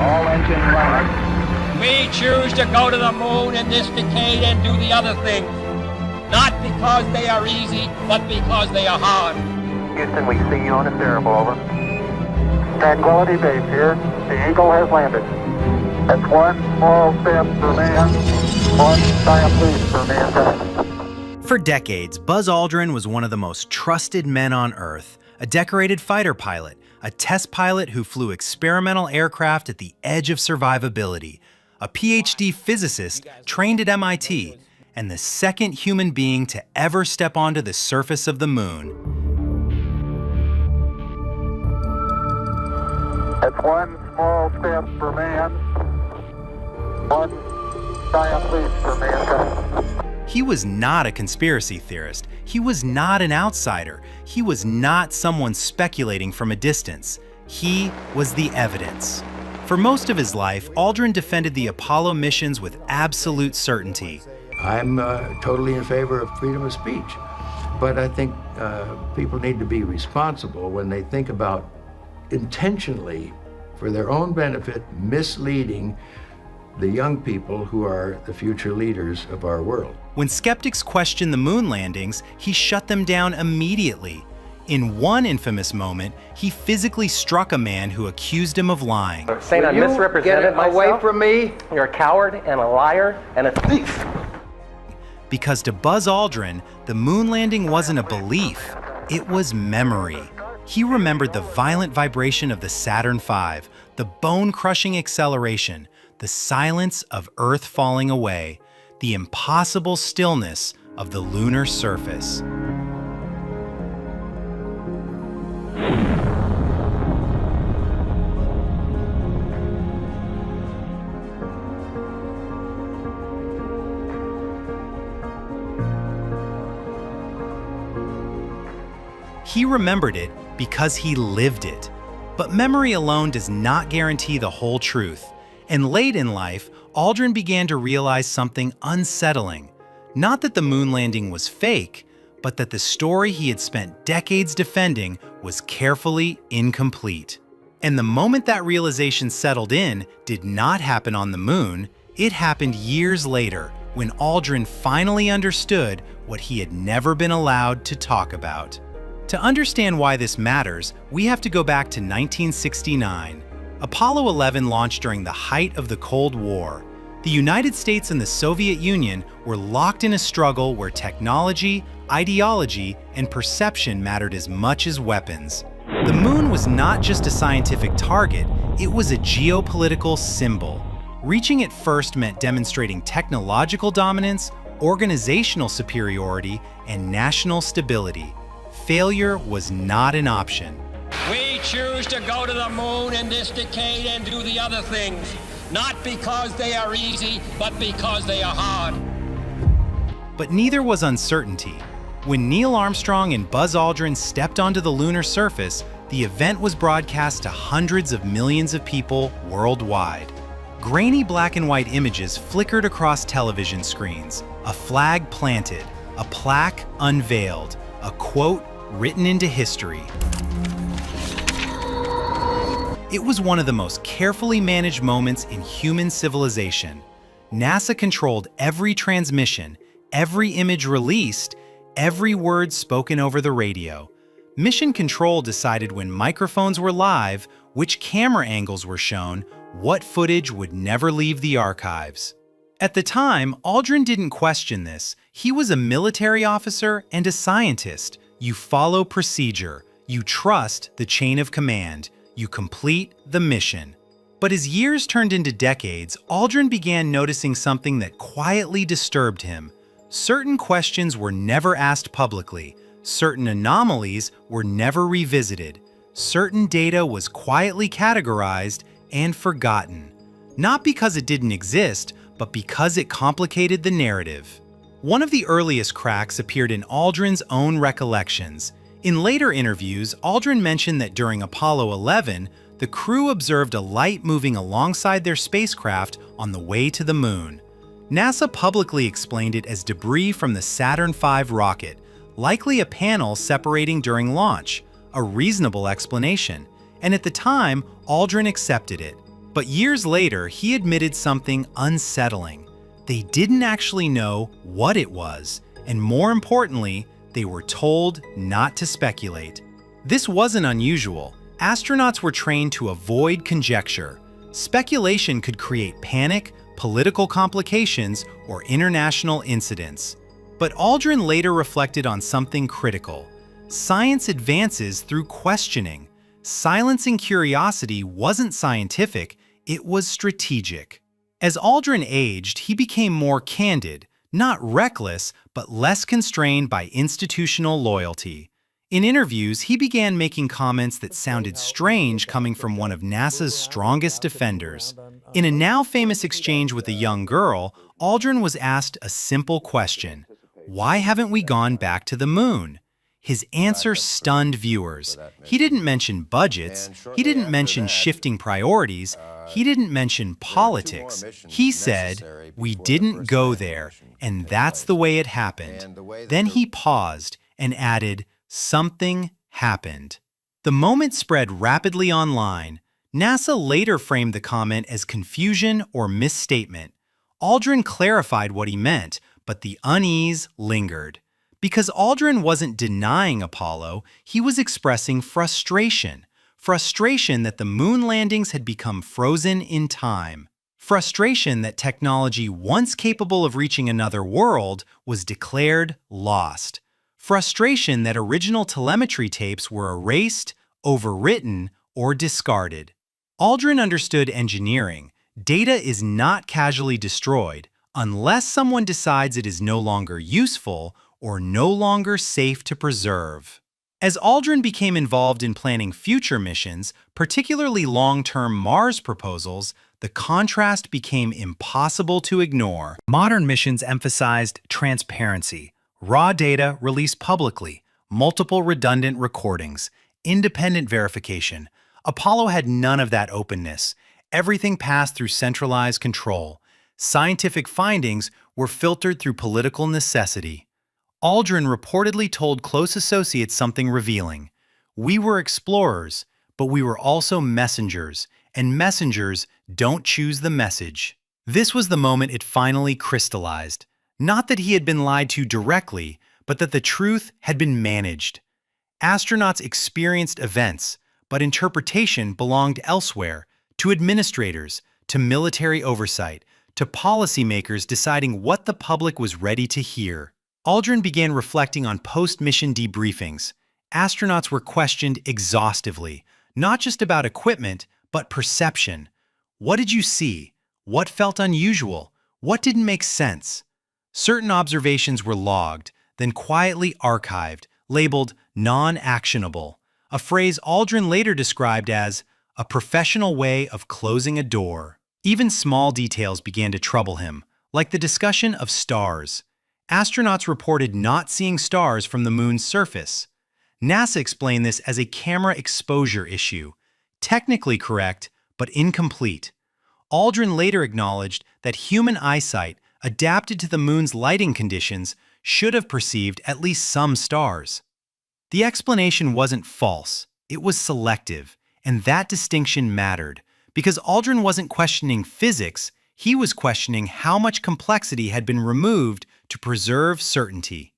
All engine running. We choose to go to the moon in this decade and do the other things. Not because they are easy, but because they are hard. Houston, we see you on a Cerebral, over. Tranquility Base here. The Eagle has landed. That's one small step for man, one giant leap for mankind. For decades, Buzz Aldrin was one of the most trusted men on Earth, a decorated fighter pilot, a test pilot who flew experimental aircraft at the edge of survivability, a PhD physicist trained at MIT, and the second human being to ever step onto the surface of the moon. That's one small step for man, one giant leap for mankind. He was not a conspiracy theorist. He was not an outsider. He was not someone speculating from a distance. He was the evidence. For most of his life, Aldrin defended the Apollo missions with absolute certainty. I'm totally in favor of freedom of speech, but I think people need to be responsible when they think about intentionally, for their own benefit, misleading the young people who are the future leaders of our world. When skeptics questioned the moon landings, he shut them down immediately. In one infamous moment, he physically struck a man who accused him of lying. Saying I misrepresented myself? Away from me. You're a coward and a liar and a thief. Because to Buzz Aldrin, the moon landing wasn't a belief, it was memory. He remembered the violent vibration of the Saturn V, the bone-crushing acceleration, the silence of Earth falling away, the impossible stillness of the lunar surface. He remembered it because he lived it. But memory alone does not guarantee the whole truth. And late in life, Aldrin began to realize something unsettling. Not that the moon landing was fake, but that the story he had spent decades defending was carefully incomplete. And the moment that realization settled in did not happen on the moon, it happened years later when Aldrin finally understood what he had never been allowed to talk about. To understand why this matters, we have to go back to 1969. Apollo 11 launched during the height of the Cold War. The United States and the Soviet Union were locked in a struggle where technology, ideology, and perception mattered as much as weapons. The moon was not just a scientific target, it was a geopolitical symbol. Reaching it first meant demonstrating technological dominance, organizational superiority, and national stability. Failure was not an option. We choose to go to the moon in this decade and do the other things. Not because they are easy, but because they are hard. But neither was uncertainty. When Neil Armstrong and Buzz Aldrin stepped onto the lunar surface, the event was broadcast to hundreds of millions of people worldwide. Grainy black and white images flickered across television screens, a flag planted, a plaque unveiled, a quote written into history. It was one of the most carefully managed moments in human civilization. NASA controlled every transmission, every image released, every word spoken over the radio. Mission Control decided when microphones were live, which camera angles were shown, what footage would never leave the archives. At the time, Aldrin didn't question this. He was a military officer and a scientist. You follow procedure. You trust the chain of command. You complete the mission. But as years turned into decades, Aldrin began noticing something that quietly disturbed him. Certain questions were never asked publicly. Certain anomalies were never revisited. Certain data was quietly categorized and forgotten. Not because it didn't exist, but because it complicated the narrative. One of the earliest cracks appeared in Aldrin's own recollections. In later interviews, Aldrin mentioned that during Apollo 11, the crew observed a light moving alongside their spacecraft on the way to the moon. NASA publicly explained it as debris from the Saturn V rocket, likely a panel separating during launch, a reasonable explanation. And at the time, Aldrin accepted it. But years later, he admitted something unsettling. They didn't actually know what it was, and more importantly, they were told not to speculate. This wasn't unusual. Astronauts were trained to avoid conjecture. Speculation could create panic, political complications, or international incidents. But Aldrin later reflected on something critical. Science advances through questioning. Silencing curiosity wasn't scientific, it was strategic. As Aldrin aged, he became more candid, not reckless, but less constrained by institutional loyalty. In interviews, he began making comments that sounded strange coming from one of NASA's strongest defenders. In a now-famous exchange with a young girl, Aldrin was asked a simple question: why haven't we gone back to the moon? His answer stunned viewers. He didn't mention budgets, he didn't mention shifting priorities, he didn't mention politics. He said, "We didn't go there, and that's the way it happened." Then he paused and added, "Something happened." The moment spread rapidly online. NASA later framed the comment as confusion or misstatement. Aldrin clarified what he meant, but the unease lingered. Because Aldrin wasn't denying Apollo, he was expressing frustration. Frustration that the moon landings had become frozen in time. Frustration that technology once capable of reaching another world was declared lost. Frustration that original telemetry tapes were erased, overwritten, or discarded. Aldrin understood engineering. Data is not casually destroyed unless someone decides it is no longer useful or no longer safe to preserve. As Aldrin became involved in planning future missions, particularly long-term Mars proposals, the contrast became impossible to ignore. Modern missions emphasized transparency, raw data released publicly, multiple redundant recordings, independent verification. Apollo had none of that openness. Everything passed through centralized control. Scientific findings were filtered through political necessity. Aldrin reportedly told close associates something revealing. "We were explorers, but we were also messengers, and messengers don't choose the message." This was the moment it finally crystallized. Not that he had been lied to directly, but that the truth had been managed. Astronauts experienced events, but interpretation belonged elsewhere, to administrators, to military oversight, to policymakers deciding what the public was ready to hear. Aldrin began reflecting on post-mission debriefings. Astronauts were questioned exhaustively, not just about equipment, but perception. What did you see? What felt unusual? What didn't make sense? Certain observations were logged, then quietly archived, labeled non-actionable, a phrase Aldrin later described as a professional way of closing a door. Even small details began to trouble him, like the discussion of stars. Astronauts reported not seeing stars from the moon's surface. NASA explained this as a camera exposure issue, technically correct, but incomplete. Aldrin later acknowledged that human eyesight, adapted to the moon's lighting conditions, should have perceived at least some stars. The explanation wasn't false, it was selective, and that distinction mattered, because Aldrin wasn't questioning physics, he was questioning how much complexity had been removed to preserve certainty.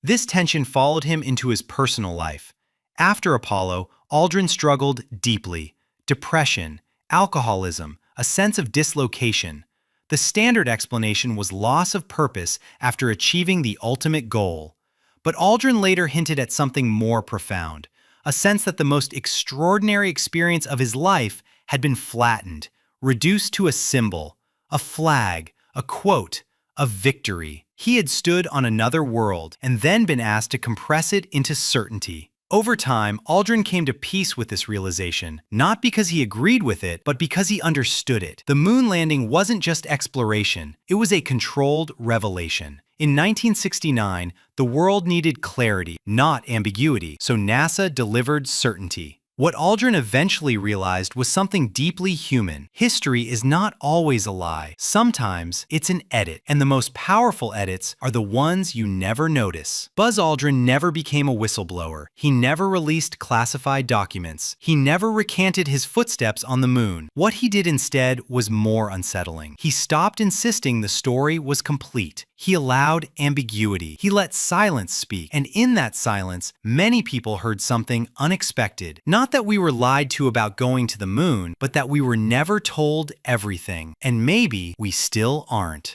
This tension followed him into his personal life. After Apollo, Aldrin struggled deeply. Depression, alcoholism, a sense of dislocation. The standard explanation was loss of purpose after achieving the ultimate goal. But Aldrin later hinted at something more profound, a sense that the most extraordinary experience of his life had been flattened, reduced to a symbol, a flag, a quote, a victory. He had stood on another world and then been asked to compress it into certainty. Over time, Aldrin came to peace with this realization, not because he agreed with it, but because he understood it. The moon landing wasn't just exploration, it was a controlled revelation. In 1969, the world needed clarity, not ambiguity, so NASA delivered certainty. What Aldrin eventually realized was something deeply human. History is not always a lie. Sometimes it's an edit, and the most powerful edits are the ones you never notice. Buzz Aldrin never became a whistleblower. He never released classified documents. He never recanted his footsteps on the moon. What he did instead was more unsettling. He stopped insisting the story was complete. He allowed ambiguity. He let silence speak. And in that silence, many people heard something unexpected. Not that we were lied to about going to the moon, but that we were never told everything. And maybe we still aren't.